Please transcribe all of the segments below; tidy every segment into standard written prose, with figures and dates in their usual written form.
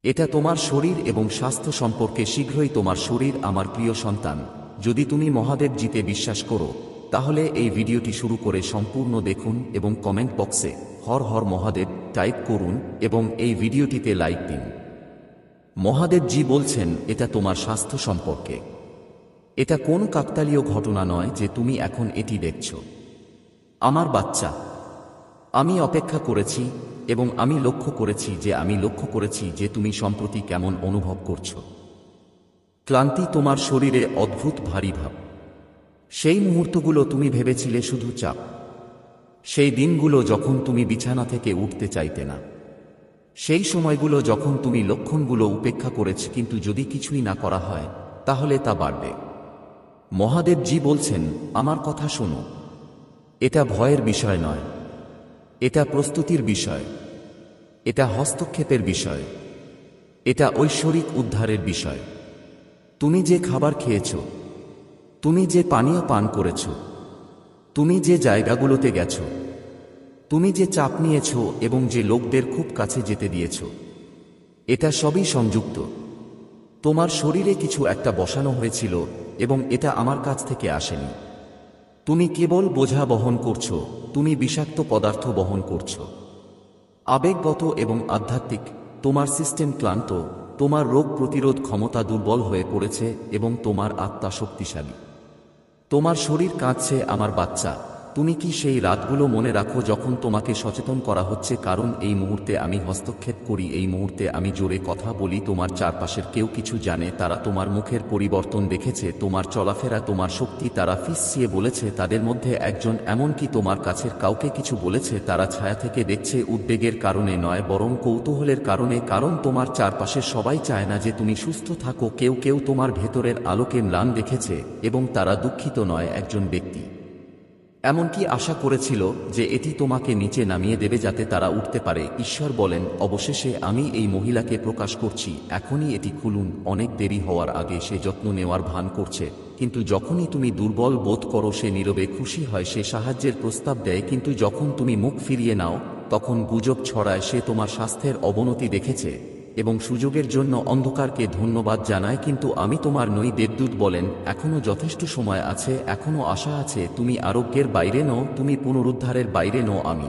এটা তোমার শরীর এবং স্বাস্থ্য সম্পর্কে। শীঘ্রই তোমার শরীর। আমার প্রিয় সন্তান, যদি তুমি মহাদেব জিতে বিশ্বাস করো তাহলে এই ভিডিওটি শুরু করে সম্পূর্ণ দেখুন এবং কমেন্ট বক্সে হর হর মহাদেব টাইপ করুন এবং এই ভিডিওটিতে লাইক দিন। মহাদেব জি বলছেন এটা তোমার স্বাস্থ্য সম্পর্কে। এটা কোন কাকতালীয় ঘটনা নয় যে তুমি এখন এটি দেখছ। আমার বাচ্চা, আমি অপেক্ষা করেছি এবং আমি লক্ষ্য করেছি যে তুমি সম্প্রতি কেমন অনুভব করছো। ক্লান্তি তোমার শরীরে, অদ্ভুত ভারী ভাব। সেই মুহূর্তগুলো তুমি ভেবেছিলে শুধু চাপ। সেই দিনগুলো যখন তুমি বিছানা থেকে উঠতে চাইতে না। সেই সময়গুলো যখন তুমি লক্ষণগুলো উপেক্ষা করেছ, কিন্তু যদি কিছুই না করা হয় তাহলে তা বাড়বে। মহাদেব জি বলছেন আমার কথা শোনো। এটা ভয়ের বিষয় নয়, এটা প্রস্তুতির বিষয়, এটা হস্তক্ষেপের বিষয়, এটা ঐশ্বরিক উদ্ধারের বিষয়। তুমি যে খাবার খেয়েছ, তুমি যে পানীয় পান করেছ, তুমি যে জায়গাগুলোতে গেছ, তুমি যে চাপ নিয়েছ এবং যে লোকদের খুব কাছে যেতে দিয়েছ, এটা সবই সংযুক্ত। তোমার শরীরে কিছু একটা বসানো হয়েছিল এবং এটা আমার কাছ থেকে আসেনি। তুমি কেবল বোঝা বহন করছো, তুমি বিষাক্ত পদার্থ বহন করছো। আবেগগত এবং আধ্যাত্মিক। তোমার সিস্টেম ক্লান্ত, তোমার রোগ প্রতিরোধ ক্ষমতা দুর্বল হয়ে পড়েছে এবং তোমার আত্মা শক্তিশালী। তোমার শরীর কাঁদছে। আমার বাচ্চা, তুমি কি সেই রাতগুলো মনে রাখো যখন তোমাকে সচেতন করা হচ্ছে? কারণ এই মুহূর্তে আমি হস্তক্ষেপ করি, এই মুহূর্তে আমি জোরে কথা বলি। তোমার চারপাশের কেউ কিছু জানে, তারা তোমার মুখের পরিবর্তন দেখেছে, তোমার চলাফেরা, তোমার শক্তি। তারা ফিসিয়ে বলেছে, তাদের মধ্যে একজন এমনকি তোমার কাছের কাউকে কিছু বলেছে। তারা ছায়া থেকে দেখছে, উদ্বেগের কারণে নয় বরং কৌতূহলের কারণে। কারণ তোমার চারপাশের সবাই চায় না যে তুমি সুস্থ থাকো। কেউ কেউ তোমার ভেতরের আলোকে ম্লান দেখেছে এবং তারা দুঃখিত নয়। একজন ব্যক্তি এমনকি আশা করেছিল যে এটি তোমাকে নিচে নামিয়ে দেবে যাতে তারা উঠতে পারে। ঈশ্বর বলেন, অবশেষে আমি এই মহিলাকে প্রকাশ করছি, এখনই এটি খুলুন। অনেক দেরি হওয়ার আগে সে যত্ন নেওয়ার ভান করছে, কিন্তু যখনই তুমি দুর্বল বোধ করো সে নীরবে খুশি হয়, সে সাহায্যের প্রস্তাব দেয়। কিন্তু যখন তুমি মুখ ফিরিয়ে নাও তখন গুজব ছড়ায়। সে তোমার স্বাস্থ্যের অবনতি দেখেছে এবং সুযোগের জন্য অন্ধকারকে ধন্যবাদ জানায়। কিন্তু আমি তোমার নই। দেবদূত বলেন, এখনো যথেষ্ট সময় আছে, এখনো আশা আছে। তুমি আরোগ্যের বাইরে নও, তুমি পুনরুদ্ধারের বাইরে নও। আমি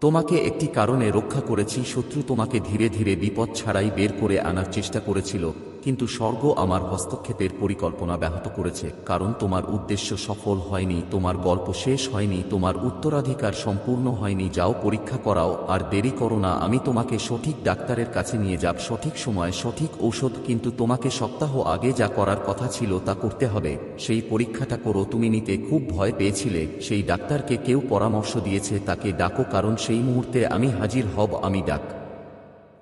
তোমাকে একটি কারণে রক্ষা করেছি। শত্রু তোমাকে ধীরে ধীরে বিপদ ছাড়াই বের করে আনার চেষ্টা করেছিল, কিন্তু স্বর্গ আমার হস্তক্ষেপের পরিকল্পনা ব্যাহত করেছে। কারণ তোমার উদ্দেশ্য সফল হয়নি, তোমার গল্প শেষ হয়নি, তোমার উত্তরাধিকার সম্পূর্ণ হয়নি। যাও, পরীক্ষা করাও, আর দেরি করো না। আমি তোমাকে সঠিক ডাক্তারের কাছে নিয়ে যাব, সঠিক সময় সঠিক ঔষধ। কিন্তু তোমাকে সপ্তাহ আগে যা করার কথা ছিল তা করতে হবে। সেই পরীক্ষাটা করো। তুমি নিতে খুব ভয় পেয়েছিলে, সেই ডাক্তারকে কেউ পরামর্শ দিয়েছে, তাকে ডাকো, কারণ সেই মুহূর্তে আমি হাজির হব। আমি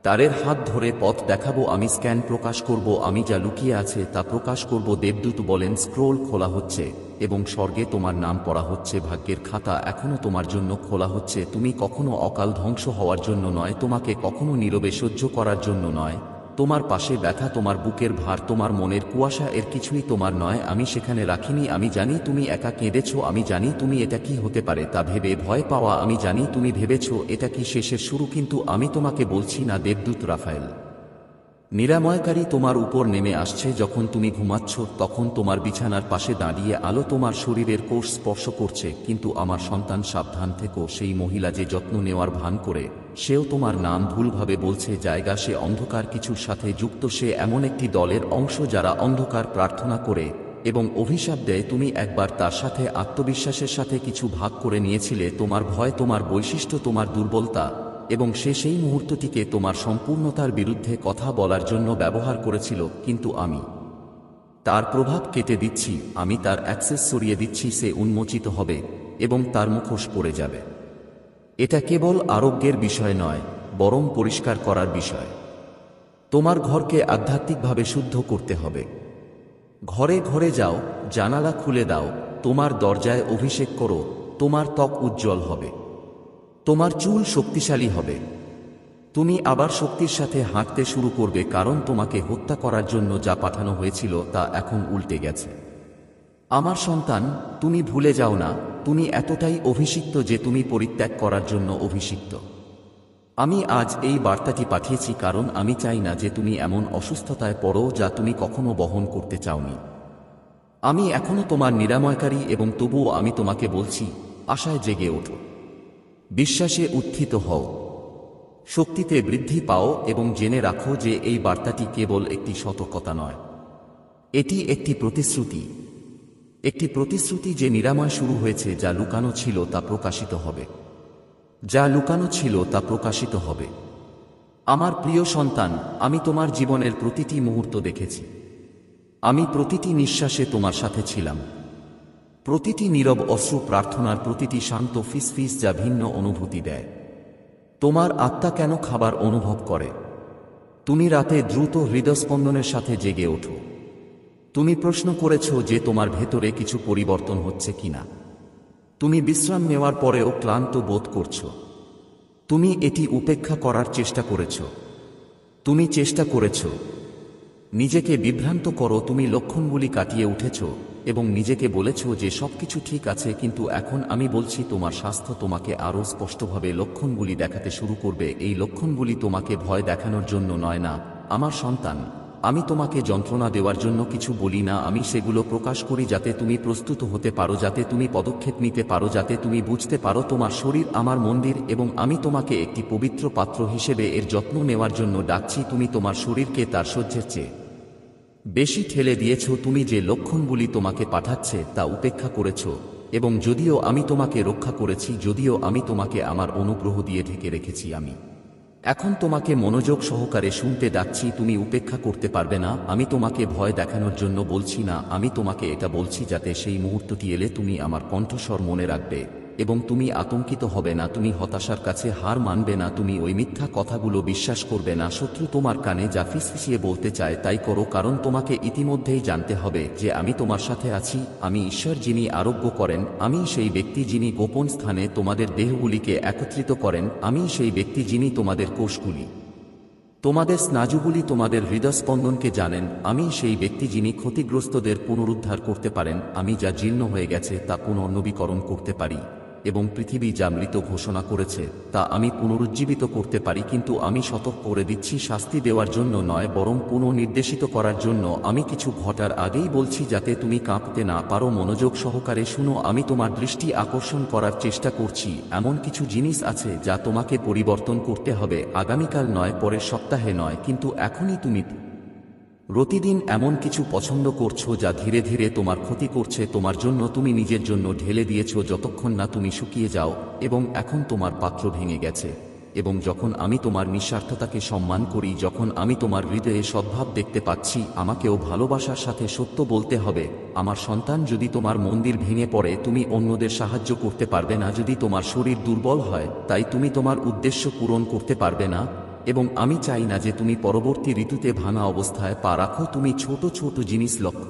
তারের হাত ধরে পথ দেখাবো, আমি স্ক্যান প্রকাশ করব, আমি যা লুকিয়ে আছে তা প্রকাশ করব। দেবদূত বলেন, স্ক্রোল খোলা হচ্ছে এবং স্বর্গে তোমার নাম পড়া হচ্ছে। ভাগ্যের খাতা এখনো তোমার জন্য খোলা হচ্ছে। তুমি কখনো অকাল ধ্বংস হওয়ার জন্য নয়, তোমাকে কখনো নীরবে সহ্য করার জন্য নয়। তোমার পাশে ব্যথা, তোমার বুকের ভার, তোমার মনের কুয়াশা, এর কিছুই তোমার নয়। আমি সেখানে রাখিনি। আমি জানি তুমি একা কেঁদেছ, আমি জানি তুমি এটা কি হতে পারে তা ভেবে ভয় পাওয়া, আমি জানি তুমি ভেবেছ এটা কি শেষের শুরু, কিন্তু আমি তোমাকে বলছি না। দেবদূত রাফায়েল, নিরাময়কারী, তোমার উপর নেমে আসছে। যখন তুমি ঘুমাচ্ছ তখন তোমার বিছানার পাশে দাঁড়িয়ে আলো তোমার শরীরের কোষ স্পর্শ করছে। কিন্তু আমার সন্তান, সাবধান থেকো। সেই মহিলা যে যত্ন নেওয়ার ভান করে, সেও তোমার নাম ভুলভাবে বলছে। জায়গা, সে অন্ধকার কিছুর সাথে যুক্ত। সে এমন একটি দলের অংশ যারা অন্ধকার প্রার্থনা করে এবং অভিশাপ দেয়। তুমি একবার তার সাথে আত্মবিশ্বাসের সাথে কিছু ভাগ করে নিয়েছিলে, তোমার ভয়, তোমার বৈশিষ্ট্য, তোমার দুর্বলতা, এবং সে সেই মুহূর্তটিকে তোমার সম্পূর্ণতার বিরুদ্ধে কথা বলার জন্য ব্যবহার করেছিল। কিন্তু আমি তার প্রভাব কেটে দিচ্ছি, আমি তার অ্যাক্সেস সরিয়ে দিচ্ছি। সে উন্মোচিত হবে এবং তার মুখোশ পড়ে যাবে। এটা কেবল আরোগ্যের বিষয় নয়, বরং পরিষ্কার করার বিষয়। তোমার ঘরকে আধ্যাত্মিকভাবে শুদ্ধ করতে হবে। ঘরে ঘরে যাও, জানালা খুলে দাও, তোমার দরজায় অভিষেক করো। তোমার ত্বক উজ্জ্বল হবে, তোমার চুল শক্তিশালী হবে। তুমি আবার শক্তির সাথে হাঁটতে শুরু করবে, কারণ তোমাকে হত্যা করার জন্য যা পাঠানো হয়েছিল তা এখন উল্টে গেছে। আমার সন্তান, তুমি ভুলে যাও না, তুমি এতটাই অভিষিক্ত যে তুমি পরিত্যাগ করার জন্য অভিষিক্ত। আমি আজ এই বার্তাটি পাঠিয়েছি কারণ আমি চাই না যে তুমি এমন অসুস্থতায় পড়ো যা তুমি কখনো বহন করতে চাওনি। আমি এখনো তোমার নিরাময়কারী এবং তবুও আমি তোমাকে বলছি, আশায় জেগে ওঠো, বিশ্বাসে উত্থিত হও, শক্তিতে বৃদ্ধি পাও এবং জেনে রাখো যে এই বার্তাটি কেবল একটি সতর্কতা নয়, এটি একটি প্রতিশ্রুতি। একটি প্রতিশ্রুতি যে নিরাময় শুরু হয়েছে, যা লুকানো ছিল তা প্রকাশিত হবে, যা লুকানো ছিল তা প্রকাশিত হবে। আমার প্রিয় সন্তান, আমি তোমার জীবনের প্রতিটি মুহূর্ত দেখেছি। আমি প্রতিটি নিঃশ্বাসে তোমার সাথে ছিলাম, প্রতিটি নীরব অশ্রু প্রার্থনার, প্রতিটি শান্ত ফিসফিস যা ভিন্ন অনুভূতি দেয়। তোমার আত্মা কেন খাবার অনুভব করে? তুমি রাতে দ্রুত হৃদস্পন্দনের সাথে জেগে ওঠো। তুমি প্রশ্ন করেছ যে তোমার ভেতরে কিছু পরিবর্তন হচ্ছে কিনা। তুমি বিশ্রাম নেওয়ার পরেও ক্লান্ত বোধ করছ। তুমি এটি উপেক্ষা করার চেষ্টা করেছ। তুমি চেষ্টা করেছ নিজেকে বিভ্রান্ত করো। তুমি লক্ষণগুলি কাটিয়ে উঠেছ এবং নিজেকে বলেছ যে সবকিছু ঠিক আছে, কিন্তু এখন আমি বলছি তোমার স্বাস্থ্য তোমাকে আরও স্পষ্টভাবে লক্ষণগুলি দেখাতে শুরু করবে। এই লক্ষণগুলি তোমাকে ভয় দেখানোর জন্য নয় না, আমার সন্তান। আমি তোমাকে যন্ত্রণা দেওয়ার জন্য কিছু বলি না, আমি সেগুলো প্রকাশ করি যাতে তুমি প্রস্তুত হতে পারো, যাতে তুমি পদক্ষেপ নিতে পারো, যাতে তুমি বুঝতে পারো তোমার শরীর আমার মন্দির এবং আমি তোমাকে একটি পবিত্র পাত্র হিসেবে এর যত্ন নেওয়ার জন্য ডাকছি। তুমি তোমার শরীরকে তার সহ্যের চেয়ে বেশি ঠেলে দিয়েছ। তুমি যে লক্ষণগুলি তোমাকে পাঠাচ্ছে তা উপেক্ষা করেছ এবং যদিও আমি তোমাকে রক্ষা করেছি, যদিও আমি তোমাকে আমার অনুগ্রহ দিয়ে ঢেকে রেখেছি, আমি এখন তোমাকে মনোযোগ সহকারে শুনতে ডাকছি। তুমি উপেক্ষা করতে পারবে না। আমি তোমাকে ভয় দেখানোর জন্য বলছি না, আমি তোমাকে এটা বলছি যাতে সেই মুহূর্তটি এলে তুমি আমার কণ্ঠস্বর মনে রাখবে এবং তুমি আতঙ্কিত হবে না, তুমি হতাশার কাছে হার মানবে না, তুমি ওই মিথ্যা কথাগুলো বিশ্বাস করবে না। শত্রু তোমার কানে যা ফিসফিসিয়ে বলতে চায় তাই করো, কারণ তোমাকে ইতিমধ্যেই জানতে হবে যে আমি তোমার সাথে আছি। আমি ঈশ্বর যিনি আরোগ্য করেন, আমি সেই ব্যক্তি যিনি গোপন স্থানে তোমাদের দেহগুলিকে একত্রিত করেন, আমি সেই ব্যক্তি যিনি তোমাদের কোষগুলি, তোমাদের স্নায়ুগুলি, তোমাদের হৃদস্পন্দনকে জানেন, আমি সেই ব্যক্তি যিনি ক্ষতিগ্রস্তদের পুনরুদ্ধার করতে পারেন, আমি যা জীর্ণ হয়ে গেছে তা পুনর্নবীকরণ করতে পারি এবং পৃথিবী যা মৃত ঘোষণা করেছে তা আমি পুনরুজ্জীবিত করতে পারি। কিন্তু আমি সতর্ক করে দিচ্ছি, শাস্তি দেওয়ার জন্য নয়, বরং পুনর্নির্দেশিত করার জন্য। আমি কিছু ঘটার আগেই বলছি যাতে তুমি কাঁপতে না পারো। মনোযোগ সহকারে শুনো, আমি তোমার দৃষ্টি আকর্ষণ করার চেষ্টা করছি। এমন কিছু জিনিস আছে যা তোমাকে পরিবর্তন করতে হবে, আগামীকাল নয়, পরের সপ্তাহে নয়, কিন্তু এখনই। তুমি প্রতিদিন এমন কিছু পছন্দ করছো যা ধীরে ধীরে তোমার ক্ষতি করছে। তোমার জন্য তুমি নিজের জন্য ঢেলে দিয়েছো যতক্ষণ না তুমি শুকিয়ে যাও এবং এখন তোমার পাত্র ভেঙে গেছে। এবং যখন আমি তোমার নিঃস্বার্থতাকে সম্মান করি, যখন আমি তোমার হৃদয়ে সদ্ভাব দেখতে পাচ্ছি, আমাকেও ভালোবাসার সাথে সত্য বলতে হবে, আমার সন্তান। যদি তোমার মন্দির ভেঙে পড়ে, তুমি অন্যদের সাহায্য করতে পারবে না। যদি তোমার শরীর দুর্বল হয়, তাই তুমি তোমার উদ্দেশ্য পূরণ করতে পারবে না। এবং আমি চাই না যে তুমি পরবর্তী ঋতুতে ভাঙা অবস্থায় পা রাখো। তুমি ছোট ছোট জিনিস লক্ষ্য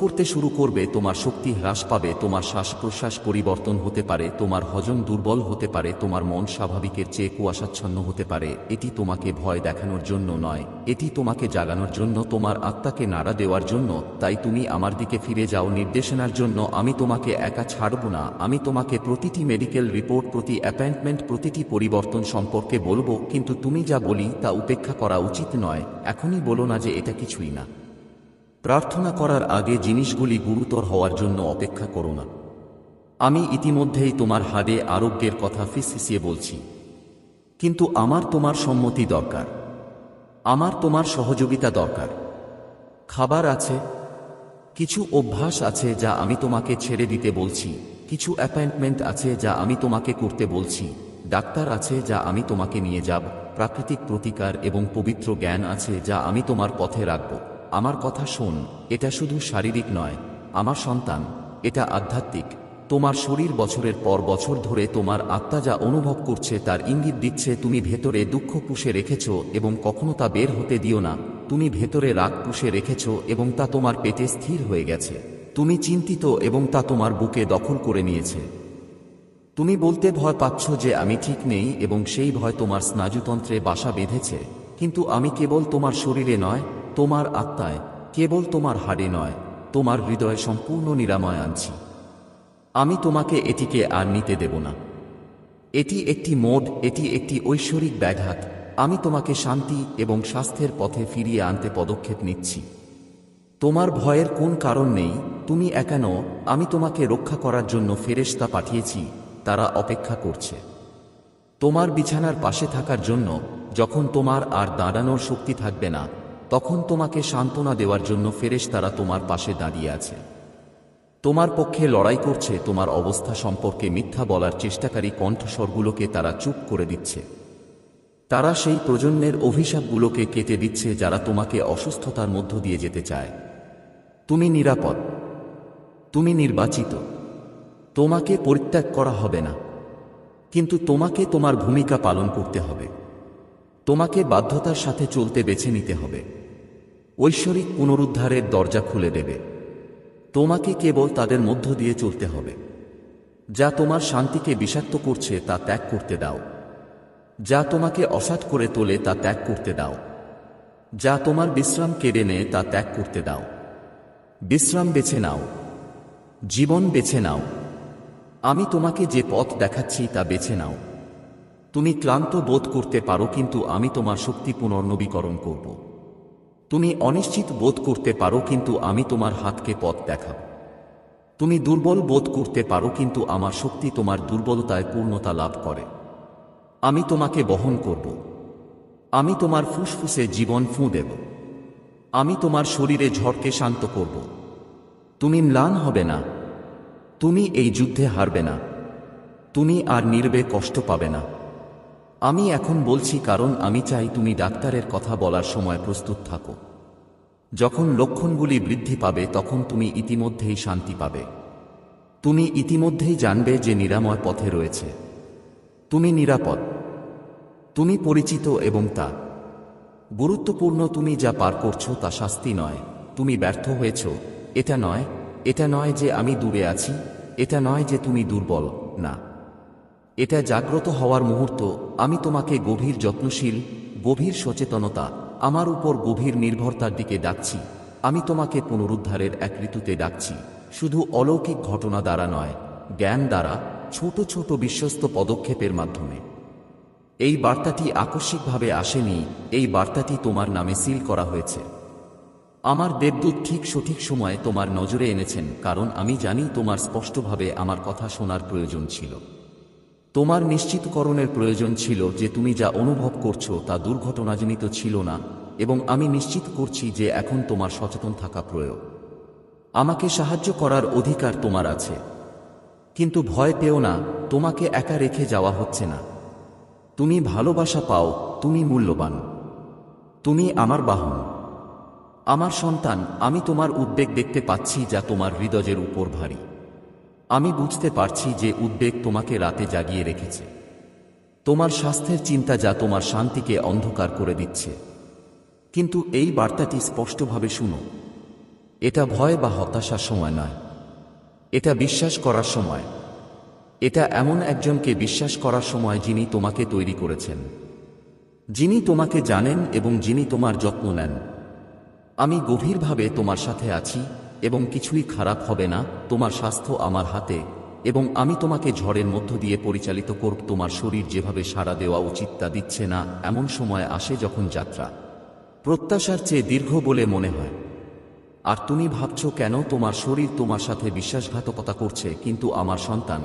করতে শুরু করবে, তোমার শক্তি হ্রাস পাবে, তোমার শ্বাস প্রশ্বাস পরিবর্তন হতে পারে, তোমার হজম দুর্বল হতে পারে, তোমার মন স্বাভাবিকের চেয়ে কুয়াশাচ্ছন্ন হতে পারে। এটি তোমাকে ভয় দেখানোর জন্য নয়, এটি তোমাকে জাগানোর জন্য, তোমার আত্মাকে নাড়া দেওয়ার জন্য। তাই তুমি আমার দিকে ফিরে যাও নির্দেশনার জন্য। আমি তোমাকে একা ছাড়ব না। আমি তোমাকে প্রতিটি মেডিকেল রিপোর্ট, প্রতি অ্যাপয়েন্টমেন্ট, প্রতিটি পরিবর্তন সম্পর্কে বলবো, কিন্তু তুমি যা বলি তা উপেক্ষা করা উচিত নয়। এখনই বলো না যে এটা কিছুই না। প্রার্থনা করার আগে জিনিসগুলি গুরুতর হওয়ার জন্য অপেক্ষা করো না। আমি ইতিমধ্যেই তোমার হাড়ে আরোগ্যের কথা ফিসফিসিয়ে বলছি, কিন্তু আমার তোমার সম্মতি দরকার, আমার তোমার সহযোগিতা দরকার। খাবার আছে, কিছু অভ্যাস আছে যা আমি তোমাকে ছেড়ে দিতে বলছি, কিছু অ্যাপয়েন্টমেন্ট আছে যা আমি তোমাকে করতে বলছি, ডাক্তার আছে যা আমি তোমাকে নিয়ে যাব, প্রাকৃতিক প্রতিকার এবং পবিত্র জ্ঞান আছে যা আমি তোমার পথে রাখব। আমার কথা শোন, এটা শুধু শারীরিক নয় আমার সন্তান, এটা আধ্যাত্মিক। তোমার শরীর বছরের পর বছর ধরে তোমার আত্মা যা অনুভব করছে তার ইঙ্গিত দিচ্ছে তুমি ভেতরে দুঃখ পুষে রেখেছ এবং কখনো তা বের হতে দিও না। তুমি ভেতরে রাগ পুষে রেখেছ এবং তা তোমার পেটে স্থির হয়ে গেছে। তুমি চিন্তিত এবং তা তোমার বুকে দখল করে নিয়েছে। তুমি বলতে ভয় পাচ্ছ যে আমি ঠিক নেই এবং সেই ভয় তোমার স্নায়ুতন্ত্রে বাসা বেঁধেছে। কিন্তু আমি কেবল তোমার শরীরে নয়, তোমার আত্মায়, কেবল তোমার হাড়ে নয়, তোমার হৃদয়ে সম্পূর্ণ নিরাময় আনছি। আমি তোমাকে এটিকে আর নিতে দেব না। এটি একটি মোড, এটি একটি ঐশ্বরিক ব্যাঘাত। আমি তোমাকে শান্তি এবং স্বাস্থ্যের পথে ফিরিয়ে আনতে পদক্ষেপ নিচ্ছি। তোমার ভয়ের কোন কারণ নেই, তুমি একা নও। আমি তোমাকে রক্ষা করার জন্য ফেরেশতা পাঠিয়েছি, তারা অপেক্ষা করছে তোমার বিছানার পাশে থাকার জন্য। যখন তোমার আর দাঁড়ানোর শক্তি থাকবে না, তখন তোমাকে সান্ত্বনা দেওয়ার জন্য ফেরেশতারা তোমার পাশে দাঁড়িয়ে আছে, তোমার পক্ষে লড়াই করছে। তোমার অবস্থা সম্পর্কে মিথ্যা বলার চেষ্টাকারী কণ্ঠস্বরগুলোকে তারা চুপ করে দিচ্ছে। তারা সেই প্রজন্মের অভিশাপগুলোকে কেটে দিচ্ছে যারা তোমাকে অসুস্থতার মধ্য দিয়ে যেতে চায়। তুমি নিরাপদ, তুমি নির্বাচিত, তোমাকে পরিত্যাগ করা হবে না। কিন্তু তোমাকে তোমার ভূমিকা পালন করতে হবে। তোমাকে বাধ্যতার সাথে চলতে বেছে নিতে হবে। ঐশ্বরিক পুনরুদ্ধারের দরজা খুলে দেবে। তোমাকে কেবল তাদের মধ্য দিয়ে চলতে হবে। যা তোমার শান্তিকে বিষাক্ত করছে তা ত্যাগ করতে দাও। যা তোমাকে অসাড় করে তোলে তা ত্যাগ করতে দাও। যা তোমার বিশ্রাম কেড়ে নেয় তা ত্যাগ করতে দাও। বিশ্রাম বেছে নাও, জীবন বেছে নাও। আমি তোমাকে যে পথ দেখাচ্ছি তা বেছে নাও। তুমি ক্লান্ত বোধ করতে পারো, কিন্তু আমি তোমার শক্তি পুনর্নবীকরণ করব। তুমি অনিশ্চিত বোধ করতে পারো, কিন্তু আমি তোমার হাতকে পথ দেখাব। তুমি দুর্বল বোধ করতে পারো, কিন্তু আমার শক্তি তোমার দুর্বলতায় পূর্ণতা লাভ করে। আমি তোমাকে বহন করব। আমি তোমার ফুসফুসে জীবন ফুঁ দেব। আমি তোমার শরীরে ঝড়কে শান্ত করব। তুমি ম্লান হবে না। তুমি এই যুদ্ধে হারবে না। তুমি আর নীরবে কষ্ট পাবে না। আমি এখন বলছি কারণ আমি চাই তুমি ডাক্তারের কথা বলার সময় প্রস্তুত থাকো। যখন লক্ষণগুলি বৃদ্ধি পাবে তখন তুমি ইতিমধ্যেই শান্তি পাবে। তুমি ইতিমধ্যেই জানবে যে নিরাময় পথে রয়েছে। তুমি নিরাপদ, তুমি পরিচিত এবং তা গুরুত্বপূর্ণ। তুমি যা পার করছো তা শাস্তি নয়। তুমি ব্যর্থ হয়েছ, এটা নয়। এটা নয় যে আমি দূরে আছি, এটা নয় যে তুমি দুর্বল, না। এটা জাগ্রত হওয়ার মুহূর্ত। আমি তোমাকে গভীর যত্নশীল, গভীর সচেতনতা, আমার উপর গভীর নির্ভরতার দিকে ডাকছি। আমি তোমাকে পুনরুদ্ধারের এক ঋতুতে ডাকছি, শুধু অলৌকিক ঘটনা দ্বারা নয়, জ্ঞান দ্বারা, ছোট ছোট বিশ্বস্ত পদক্ষেপের মাধ্যমে। এই বার্তাটি আকস্মিকভাবে আসেনি, এই বার্তাটি তোমার নামে সিল করা হয়েছে। আমার দেবদূত ঠিক সঠিক সময়ে তোমার নজরে এনেছেন, কারণ আমি জানি তোমার স্পষ্টভাবে আমার কথা শোনার প্রয়োজন ছিল। তোমার নিশ্চিতকরণের প্রয়োজন ছিল যে তুমি যা অনুভব করছো তা দুর্ঘটনাজনিত ছিল না, এবং আমি নিশ্চিত করছি যে এখন তোমার সচেতন থাকা প্রয়োজন। আমাকে সাহায্য করার অধিকার তোমার আছে। কিন্তু ভয় পেও না, তোমাকে একা রেখে যাওয়া হচ্ছে না। তুমি ভালোবাসা পাও, তুমি মূল্যবান, তুমি আমার বাহন, আমার সন্তান। আমি তোমার উদ্বেগ দেখতে পাচ্ছি যা তোমার হৃদয়ের উপর ভারী। আমি বুঝতে পারছি যে উদ্বেগ তোমাকে রাতে জাগিয়ে রেখেছে। তোমার স্বাস্থ্যের চিন্তা যা তোমার শান্তিকে অন্ধকার করে দিচ্ছে। কিন্তু এই বার্তাটি স্পষ্টভাবে শুনো। এটা ভয় বা হতাশার সময় নয়, এটা বিশ্বাস করার সময়। এটা এমন একজনকে বিশ্বাস করার সময় যিনি তোমাকে তৈরি করেছেন, যিনি তোমাকে জানেন এবং যিনি তোমার যত্ন নেন। আমি গভীরভাবে তোমার সাথে আছি এবং কিছুই খারাপ হবে না। তোমার স্বাস্থ্য আমার হাতে এবং আমি তোমাকে ঝড়ের মধ্য দিয়ে পরিচালিত করব। তোমার শরীর যেভাবে সাড়া দেওয়া উচিত তা দিচ্ছে না। এমন সময় আসে যখন যাত্রা প্রত্যাশার চেয়ে দীর্ঘ বলে মনে হয়, আর তুমি ভাবছো কেন তোমার শরীর তোমার সাথে বিশ্বাসঘাতকতা করছে। কিন্তু আমার সন্তান,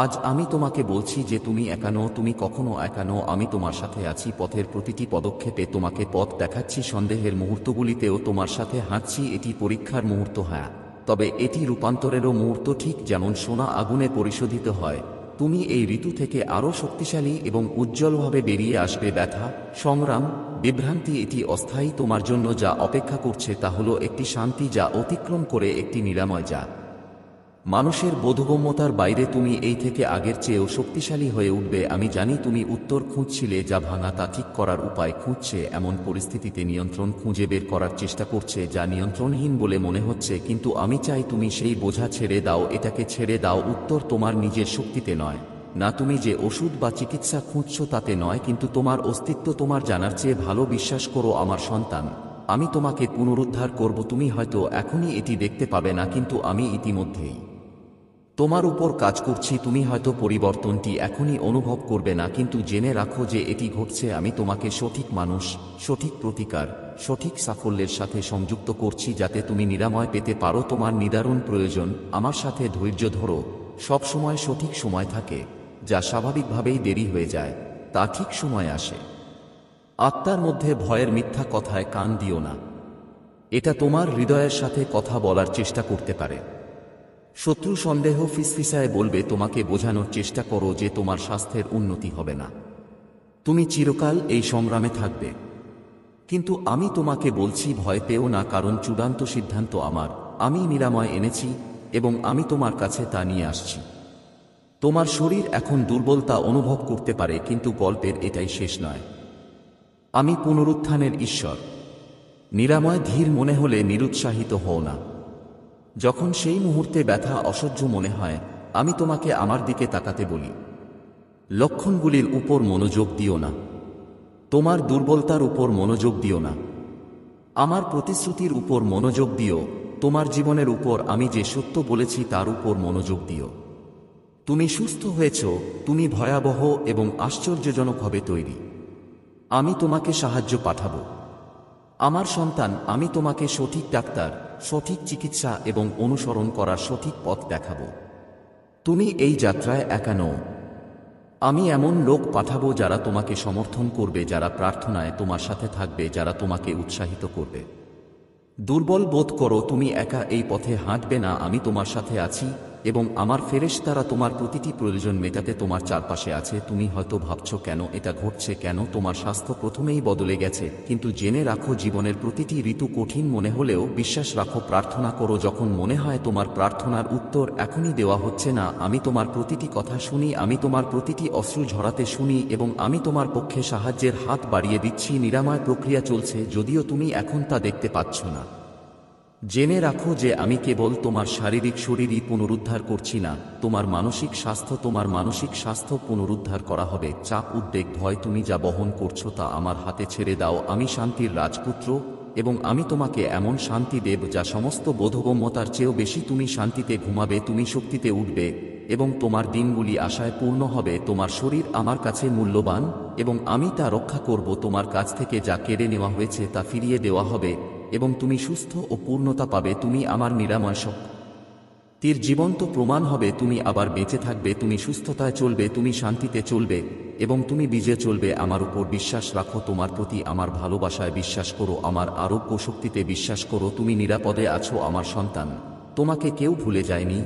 আজ আমি তোমাকে বলছি যে তুমি একা নও, তুমি কখনো একা নও। আমি তোমার সাথে আছি পথের প্রতিটি পদক্ষেপে, তোমাকে পথ দেখাচ্ছি। সন্দেহের মুহূর্তগুলিতেও তোমার সাথে হাঁটছি। এটি পরীক্ষার মুহূর্ত, হ্যাঁ, তবে এটি রূপান্তরেরও মুহূর্ত। ঠিক যেমন সোনা আগুনে পরিশোধিত হয়, তুমি এই ঋতু থেকে আরও শক্তিশালী এবং উজ্জ্বলভাবে বেরিয়ে আসবে। ব্যথা, সংগ্রাম, বিভ্রান্তি এটি অস্থায়ী। তোমার জন্য যা অপেক্ষা করছে তা হলো একটি শান্তি যা অতিক্রম করে, একটি নিরাময় যা মানুষের বোধগম্যতার বাইরে। তুমি এই থেকে আগের চেয়েও শক্তিশালী হয়ে উঠবে। আমি জানি তুমি উত্তর খুঁজছিলে, যা ভাঙা তা ঠিক করার উপায় খুঁজছে, এমন পরিস্থিতিতে নিয়ন্ত্রণ খুঁজে বের করার চেষ্টা করছে যা নিয়ন্ত্রণহীন বলে মনে হচ্ছে। কিন্তু আমি চাই তুমি সেই বোঝা ছেড়ে দাও, এটাকে ছেড়ে দাও। উত্তর তোমার নিজের শক্তিতে নয়, না তুমি যে ওষুধ বা চিকিৎসা খুঁজছো তাতে নয়, কিন্তু তোমার অস্তিত্ব তোমার জানার চেয়ে ভালো। বিশ্বাস করো আমার সন্তান, আমি তোমাকে পুনরুদ্ধার করব। তুমি হয়তো এখনই এটি দেখতে পাবে না, কিন্তু আমি ইতিমধ্যেই তোমার উপর কাজ করছি। তুমি হয়তো পরিবর্তনটি এখনই অনুভব করবে না, কিন্তু জেনে রাখো যে এটি ঘটছে। আমি তোমাকে সঠিক মানুষ, সঠিক প্রতিকার, সঠিক সাফল্যের সাথে সংযুক্ত করছি, যাতে তুমি নিরাময় পেতে পারো। তোমার নিদারুণ প্রয়োজন। আমার সাথে ধৈর্য ধরো। সব সময় সঠিক সময় থাকে, যা স্বাভাবিকভাবেই দেরি হয়ে যায়, তা ঠিক সময় আসে। আত্মার মধ্যে ভয়ের মিথ্যা কথায় কান দিও না। এটা তোমার হৃদয়ের সাথে কথা বলার চেষ্টা করতে পারে। শত্রু সন্দেহ ফিসফিসায় বলবে, তোমাকে বোঝানোর চেষ্টা করো যে তোমার স্বাস্থ্যের উন্নতি হবে না, তুমি চিরকাল এই সংগ্রামে থাকবে। কিন্তু আমি তোমাকে বলছি, ভয় পেও না, কারণ চূড়ান্ত সিদ্ধান্ত আমার। আমি নিরাময় এনেছি এবং আমি তোমার কাছে তা নিয়ে আসছি। তোমার শরীর এখন দুর্বলতা অনুভব করতে পারে, কিন্তু গল্পের এটাই শেষ নয়। আমি পুনরুত্থানের ঈশ্বর। নিরাময় ধীর মনে হলে নিরুৎসাহিত হও না। যখন সেই মুহূর্তে ব্যথা অসহ্য মনে হয়, আমি তোমাকে আমার দিকে তাকাতে বলি। লক্ষণগুলির উপর মনোযোগ দিও না। তোমার দুর্বলতার উপর মনোযোগ দিও না। আমার প্রতিশ্রুতির উপর মনোযোগ দিও। তোমার জীবনের উপর আমি যে সত্য বলেছি তার উপর মনোযোগ দিও। তুমি সুস্থ হয়েছ, তুমি ভয়াবহ এবং আশ্চর্যজনকভাবে তৈরি। আমি তোমাকে সাহায্য পাঠাবো। আমার সন্তান, আমি তোমাকে সঠিক ডাক্তার, সঠিক চিকিৎসা এবং অনুসরণ করার সঠিক পথ দেখাবো। তুমি এই যাত্রায় একা নও। আমি এমন লোক পাঠাবো যারা তোমাকে সমর্থন করবে, যারা প্রার্থনায় তোমার সাথে থাকবে, যারা তোমাকে উৎসাহিত করবে। দুর্বল বোধ করো, তুমি একা এই পথে হাঁটবে না। আমি তোমার সাথে আছি এবং আমার ফেরেশতারা তোমার প্রতিটি প্রয়োজন মেটাতে তোমার চারপাশে আছে। তুমি হয়তো ভাবছো, কেন এটা ঘটছে, কেন তোমার স্বাস্থ্য প্রথমেই বদলে গেছে। কিন্তু জেনে রাখো, জীবনের প্রতিটি ঋতু কঠিন মনে হলেও বিশ্বাস রাখো, প্রার্থনা করো। যখন মনে হয় তোমার প্রার্থনার উত্তর এখনই দেওয়া হচ্ছে না, আমি তোমার প্রতিটি কথা শুনি, আমি তোমার প্রতিটি অশ্রু ঝরাতে শুনি এবং আমি তোমার পক্ষে সাহায্যের হাত বাড়িয়ে দিচ্ছি। নিরাময় প্রক্রিয়া চলছে, যদিও তুমি এখন তা দেখতে পাচ্ছ না। জেনে রাখো যে আমি কেবল তোমার শারীরিক শরীরই পুনরুদ্ধার করছি না, তোমার মানসিক স্বাস্থ্য পুনরুদ্ধার করা হবে। চাপ, উদ্বেগ, ভয়, তুমি যা বহন করছো তা আমার হাতে ছেড়ে দাও। আমি শান্তির রাজপুত্র এবং আমি তোমাকে এমন শান্তি দেব যা সমস্ত বোধগম্যতার চেয়েও বেশি। তুমি শান্তিতে ঘুমাবে, তুমি শক্তিতে উঠবে এবং তোমার দিনগুলি আশায় পূর্ণ হবে। তোমার শরীর আমার কাছে মূল্যবান এবং আমি তা রক্ষা করব। তোমার কাছ থেকে যা কেড়ে নেওয়া হয়েছে তা ফিরিয়ে দেওয়া হবে এবং তুমি সুস্থ ও পূর্ণতা পাবে। তুমি আমার নিরাময় শক্তির জীবন্ত প্রমাণ হবে। তুমি আবার বেঁচে থাকবে, তুমি সুস্থতায় চলবে, তুমি শান্তিতে চলবে এবং তুমি বিজয়ে চলবে। আমার উপর বিশ্বাস রাখো, তোমার প্রতি আমার ভালোবাসায় বিশ্বাস করো, আমার আরোগ্য শক্তিতে বিশ্বাস করো। তুমি নিরাপদে আছো আমার সন্তান। তোমাকে কেউ ভুলে যায়নি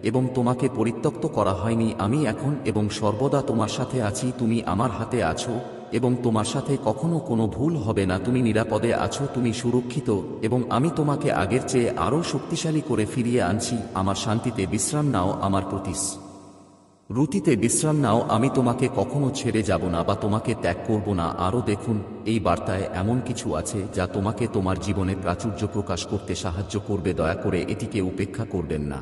এবং তোমাকে পরিত্যক্ত করা হয়নি। আমি এখন এবং সর্বদা তোমার সাথে আছি। তুমি আমার হাতে আছো এবং তোমার সাথে কখনো কোনো ভুল হবে না। তুমি নিরাপদে আছো, তুমি সুরক্ষিত এবং আমি তোমাকে আগের চেয়ে আরও শক্তিশালী করে ফিরিয়ে আনছি। আমার শান্তিতে বিশ্রাম নাও, আমার রুটিতে বিশ্রাম নাও। আমি তোমাকে কখনো ছেড়ে যাব না বা তোমাকে ত্যাগ করব না। আরও দেখুন, এই বার্তায় এমন কিছু আছে যা তোমাকে তোমার জীবনে প্রাচুর্য প্রকাশ করতে সাহায্য করবে। দয়া করে এটিকে উপেক্ষা করবেন না।